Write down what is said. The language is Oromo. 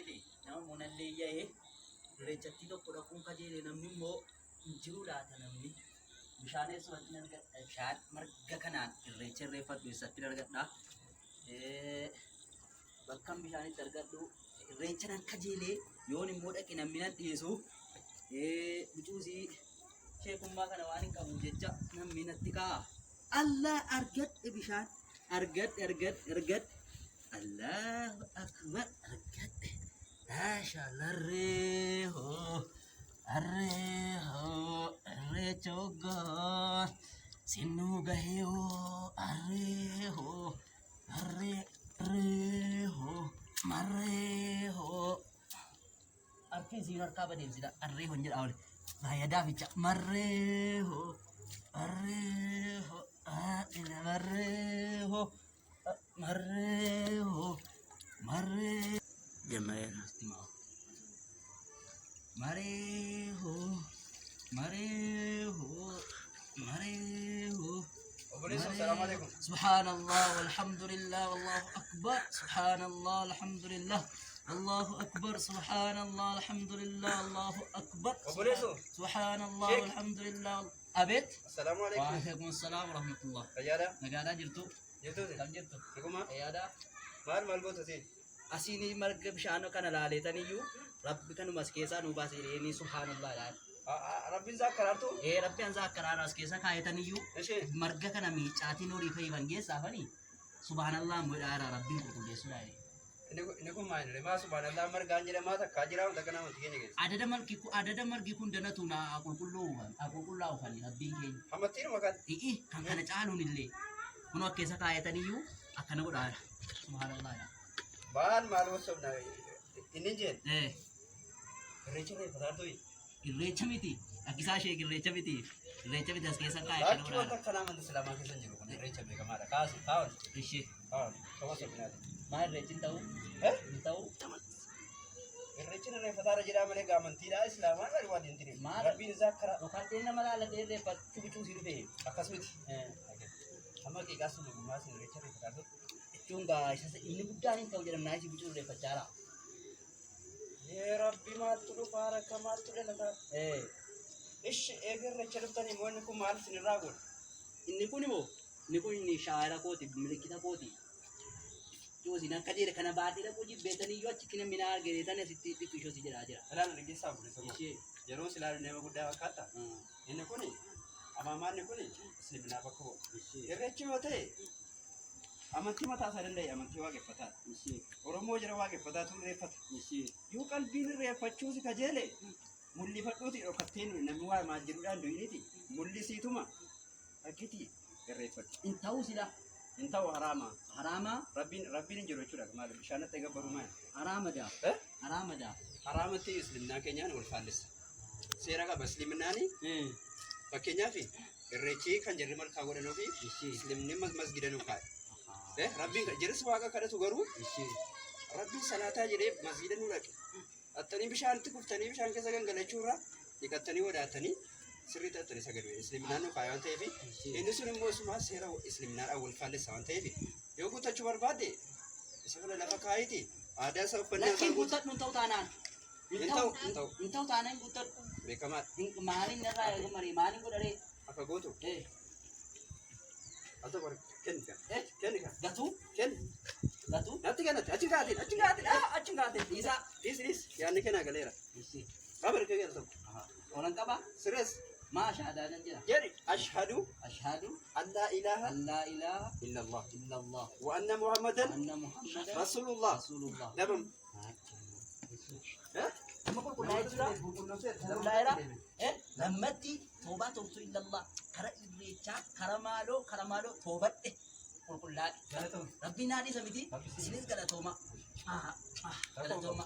kajeele nama monallee yaa'ee irreechatti tokko dhaquun kajeele namni immoo hin jiru laata namni bishaanis wanti argadha bishaan marga kanaan irreecha irreeffadhu eessatti argadha bakka bishaanitti argadhu irreecha nan kajeelee yoon immoo dhaqe namni nan dhiyeessu bucuusii sheekummaa kana waan hin qabu jecha namni natti ka'a Allah argadhe bishaan argadhe Allahu akbar argadhe maashaallah arreecha hoggaa sinnuu gahee marreehoo arkiin siin harkaa badeemsida arreehoon jedha ole baay'adaa ficha marreehoo Jemaah istimewa. Mareho. Assalamualaikum. Subhanallah walhamdulillah wallahu akbar. Subhanallah alhamdulillah. Allahu akbar. Subhanallah alhamdulillah Allahu akbar. Subhanallah walhamdulillah. Abet. Assalamualaikum. Waalaikumsalam warahmatullah. Ayada. Nagada jirtu. Jirtu. Kam jirtu. Naguma. Ayada. Mal goto sin. Asini marga bishaan kana laaletaniyyuu rabbi kanuma as keessaa nu baasee inni subhanallah laal. Rabbiin zakkarartu. Rabbi an zakkarara as keessa kaayataniyyuu marga kana miicaatiin horii fayyifan geessaafani subhanallah godhaara rabbiin qulqulleessu laale. Inni kun maal jedhama subhanallah margaan jedhamaa takkaa jiraam takka nama keenya geessa. Adada margi kun danatu na qulqullaa'u fali rabbiin keenya. Hamattiin makan. Kan kana caaluun illee kun as keessa kaayataniyyuu akkana godhaara subhanallah. Maal wasabna inni jeen. Irreecha miti akkisaa ishee irreecha miti as keessa kaayatan Laachi wanta kanaa manti islaamaa keessa jiru kun irreecha beekamaadha. Kaawwan. ishee Kaawwan sabinaati. maal irreechi hin ta'u Irreechin irreeffataarra jedhaa malee gaamantiidha islaamaa irraa waan hin tire. Rabbiin zakkara. Dhokatteen nama laalatee irreeffachuu bicuusii dhufee akkasumatti. Amma qiqaas nagummaa sin irreecha irreeffataarra. jechuun gaa inni guddaan hin ta'u jedhamnaa isi bicuu irreeffachaadha. Rabbi maaltu dhufaa rakka maaltu dhalata. Ishi eega irreecha dhuftanii moo inni kun maal sinirraa godha? Inni kun inni shaara kooti milikkita kooti. Joosin akka jedhe kana baadhee dhaquu jibbeetanii iyyuu achi kina minaa argeetan asitti dhiphishoo si jedhaa jira. Ilaala dhaggeessaa bude sama. Yeroo silaalu nama guddaa fakkaata. Inni kun amaamaan kun islaaminaa bakka bu'a. Irreechi yoo ta'e amantii mataa isaa danda'e amantii waaqeffataadha. Oromoo jira waaqeffataatu irreeffata. Yoo qalbiin irreeffachuusi kajeele mul'ifadhuuti dhokatteen namni waa maal jedhuudhaan du'iniiti mul'isiituma akkiti irreeffatti. In ta'uu sila. In ta'u haraama. Rabbiin hin jiru jechuudha. Maal bishaanatti eegabbaruu maal? Haraamada. Haraamatti islaaminaa keenyaan wal faallisa. Seera qaba islaaminaani fakkeenyaaf irreechi kan jirri malkaa godhanuu fi islaamni masgidanuu kaa'e. Rabbiin jiris waaqa kadhatu garuu rabbiin salaataa jedhee masjida nu dhaqe. Attanii bishaanitti kuftanii bishaan keessa gangalachuurraa dhiqattanii wadaatanii sirriitti attanii sagaduu islaaminaan nu kaa'e waan ta'eef inni sun immoo isuma seera islaaminaadhaan wal faallisa waan ta'eef yoo guuttachuu barbaadde isa kana lafa kaayiti aadaa isaa uffannaa Lakkiin guuttadhu hin ta'u taanaan. Hin ta'u taanaan guuttadhu. Beekamaadha. Maaliin irraa eegamanii maaliin godharee? Akka gootu. Asa bar kenni kan. Gatuu? Gatuu? Natti kanatti achi gaatiin. Dhiis. Yaadni kennaa galeera. Qabar kee gara tokko. Olan qaba? Sirrees. Maasha adaadan jira. Jedhi ashhadu an laa ilaaha illallah. wa anna muhammadan rasulullah. Dabam. Lammatti toobaa toltu illallah kara irreechaa kara maaloo toobadhe qulqullaadhe. Rabbiin haadhisa miti isinis galatooma. Galatooma.